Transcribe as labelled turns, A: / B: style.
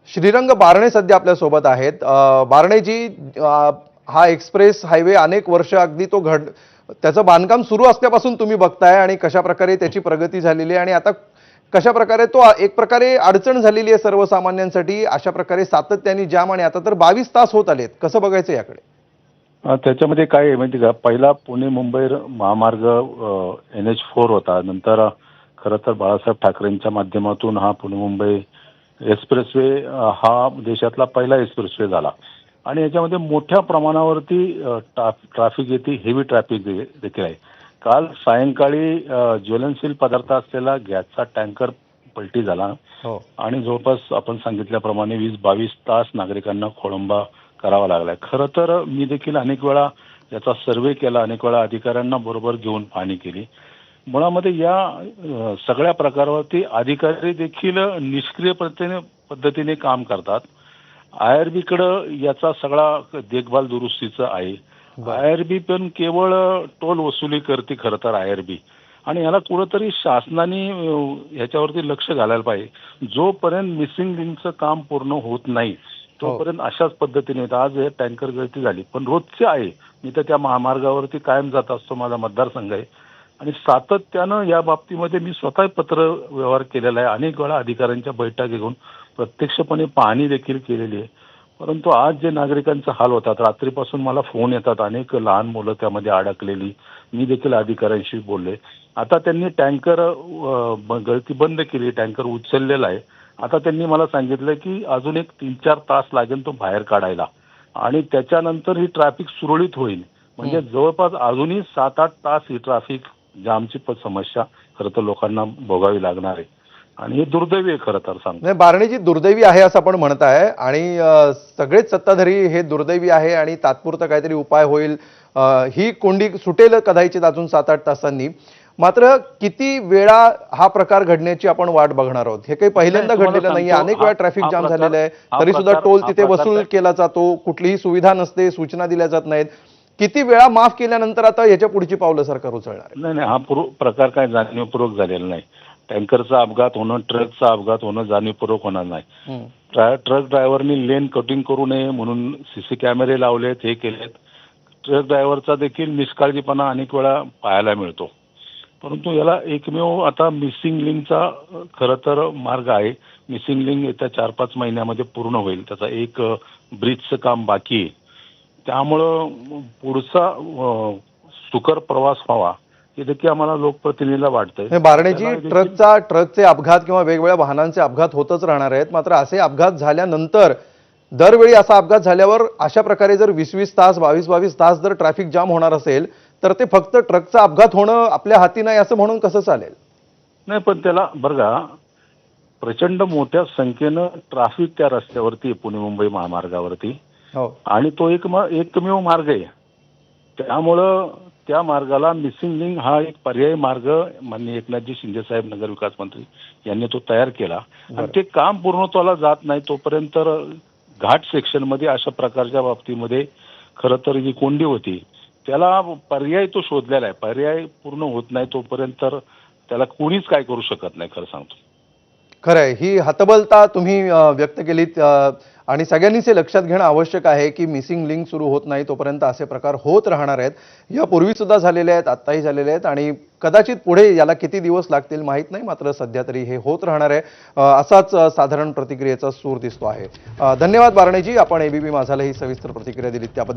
A: श्रीरंग बारणे सध्या आपल्या सोबत आहेत। बारणेजी, हा एक्सप्रेस हायवे अनेक वर्ष अगदी त्याचं बांधकाम सुरू असल्यापासून तुम्ही बघताय आणि कशा प्रकारे त्याची प्रगती झालेली आहे आणि आता कशा प्रकारे तो एक प्रकारे अडचण झालेली आहे सर्वसामान्यांसाठी। अशा प्रकारे सातत्याने जाम आणि आता तर 22 तास होत आलेत, कसं बघायचं याकडे?
B: त्याच्यामध्ये काय आहे माहिती का, पहिला पुणे मुंबई महामार्ग NH4 होता। नंतर खरं तर बाळासाहेब ठाकरेंच्या माध्यमातून हा पुणे मुंबई एक्सप्रेसवे हा देशातला पहिला एक्सप्रेसवे झाला आणि याच्यामध्ये मोठ्या प्रमाणावरती ट्रॅफिक येते, हेवी ट्रॅफिक देखील आहे। काल सायंकाळी ज्वलनशील पदार्थ असलेला गॅसचा टँकर पलटी झाला आणि जवळपास आपण सांगितल्याप्रमाणे 20-22 तास नागरिकांना खोळंबा करावा लागलाय। खरं तर मी देखील अनेक वेळा याचा सर्व्हे केला, अनेक वेळा अधिकाऱ्यांना बरोबर घेऊन पाहणी केली। मुळामध्ये या सगळ्या प्रकारावरती अधिकारी देखील निष्क्रिय पद्धतीने काम करतात। IRB कडे याचा सगळा देखभाल दुरुस्तीचं आहे। IRB पण केवळ टोल वसुली करते खरं तर IRB, आणि याला कुठेतरी शासनाने याच्यावरती लक्ष घालायला पाहिजे। जोपर्यंत मिसिंग लिंकचं काम पूर्ण होत नाही तोपर्यंत अशाच पद्धतीने आज हे टँकर गळती झाली, पण रोजचे आहे। मी तर त्या महामार्गावरती कायम जात असतो, माझा मतदारसंघ आहे आणि सातत्यानं या बाबतीमध्ये मी स्वतः पत्र व्यवहार केलेला आहे। अनेक वेळा अधिकाऱ्यांच्या बैठका घेऊन प्रत्यक्षपणे पाहणी देखील केलेली आहे। परंतु आज जे नागरिकांचा हाल होतात, रात्रीपासून मला फोन येतात, अनेक लहान मुलं त्यामध्ये अडकलेली। मी देखील अधिकाऱ्यांशी बोलले। आता त्यांनी टँकर गळती बंद केली, टँकर उचललेला आहे। आता त्यांनी मला सांगितलं की अजून एक 3-4 तास लागेल तो बाहेर काढायला आणि त्याच्यानंतर ही ट्रॅफिक सुरळीत होईल। म्हणजे जवळपास अजूनही 7-8 तास ही ट्रॅफिक जामची समस्या खरं तर लोकांना भोगावी लागणार आहे आणि हे दुर्दैवी आहे खरं तर सांगतो।
A: नाही, बारणेजी दुर्दैवी आहे असं आपण म्हणताय आणि सगळेच सत्ताधारी हे दुर्दैवी आहे आणि तात्पुरता काहीतरी उपाय होईल, ही कोंडी सुटेल कदाचित अजून 7-8 तासांनी। मात्र किती वेळा हा प्रकार घडण्याची आपण वाट बघणार आहोत? हे काही पहिल्यांदा घडलेलं नाहीये, अनेक वेळा ट्रॅफिक जाम झालेलं आहे, तरी सुद्धा टोल तिथे वसूल केला जातो, कुठलीही सुविधा नसते, सूचना दिल्या जात नाहीत। किती वेळा माफ केल्यानंतर आता याच्या पुढची पावलं सरकार उचलणार?
B: नाही, हा प्रकार काय जाणीवपूर्वक झालेला नाही। टँकरचा अपघात होणं, ट्रकचा अपघात होणं जाणीवपूर्वक होणार नाही। ट्रक ड्रायव्हरनी लेन कटिंग करू नये म्हणून CC कॅमेरे लावलेत, हे केलेत। ट्रक ड्रायव्हरचा देखील निष्काळजीपणा अनेक वेळा पाहायला मिळतो। परंतु याला एकमेव आता मिसिंग लिंकचा खरं तर मार्ग आहे। मिसिंग लिंक येत्या 4-5 महिन्यामध्ये पूर्ण होईल, त्याचा एक ब्रिजचं काम बाकी आहे। त्यामुळं पुढचा सुकर प्रवास व्हावा हे देखील आम्हाला लोकप्रतिनिधीला वाटतंय।
A: बारणेजी, ट्रकचे अपघात किंवा वेगवेगळ्या वाहनांचे अपघात होतच राहणार आहेत। मात्र असे अपघात झाल्यानंतर दरवेळी असा अपघात झाल्यावर अशा प्रकारे जर 20-20 तास 22-22 तास जर ट्रॅफिक जाम होणार असेल तर ते फक्त ट्रकचा अपघात होणं आपल्या हाती नाही असं म्हणून कसं चालेल?
B: नाही, पण त्याला बरं का, प्रचंड मोठ्या संख्येनं ट्रॅफिक त्या रस्त्यावरती पुणे मुंबई महामार्गावरती आणि तो एकमेव मार्ग आहे। त्यामुळं त्या मार्गाला मिसिंग लिंक हा एक पर्यायी मार्ग माननीय एकनाथजी शिंदे साहेब नगर विकास मंत्री यांनी तो तयार केला आणि ते काम पूर्णत्वाला जात नाही तोपर्यंत घाट सेक्शन मध्ये अशा प्रकारच्या बाबतीमध्ये खरं तर जी कोंडी होती त्याला पर्याय तो शोधलेला आहे। पर्याय पूर्ण होत नाही तोपर्यंत त्याला कोणीच काय करू शकत नाही, खरं सांगतो।
A: खरंय, ही हतबलता तुम्ही व्यक्त केलीत आणि सगळ्यांनीच हे लक्षात घेणं आवश्यक आहे की मिसिंग लिंक सुरू होत नाही तोपर्यंत असे प्रकार होत राहणार आहेत। यापूर्वी सुद्धा झालेले आहेत, आत्ताही झालेले आहेत आणि कदाचित पुढे याला किती दिवस लागतील माहीत नाही, मात्र सध्या तरी हे होत राहणार आहे, असाच साधारण प्रतिक्रियेचा सूर दिसतो आहे। धन्यवाद बारणेजी, आपण ABP माझाला ही सविस्तर प्रतिक्रिया दिलीत त्याबद्दल।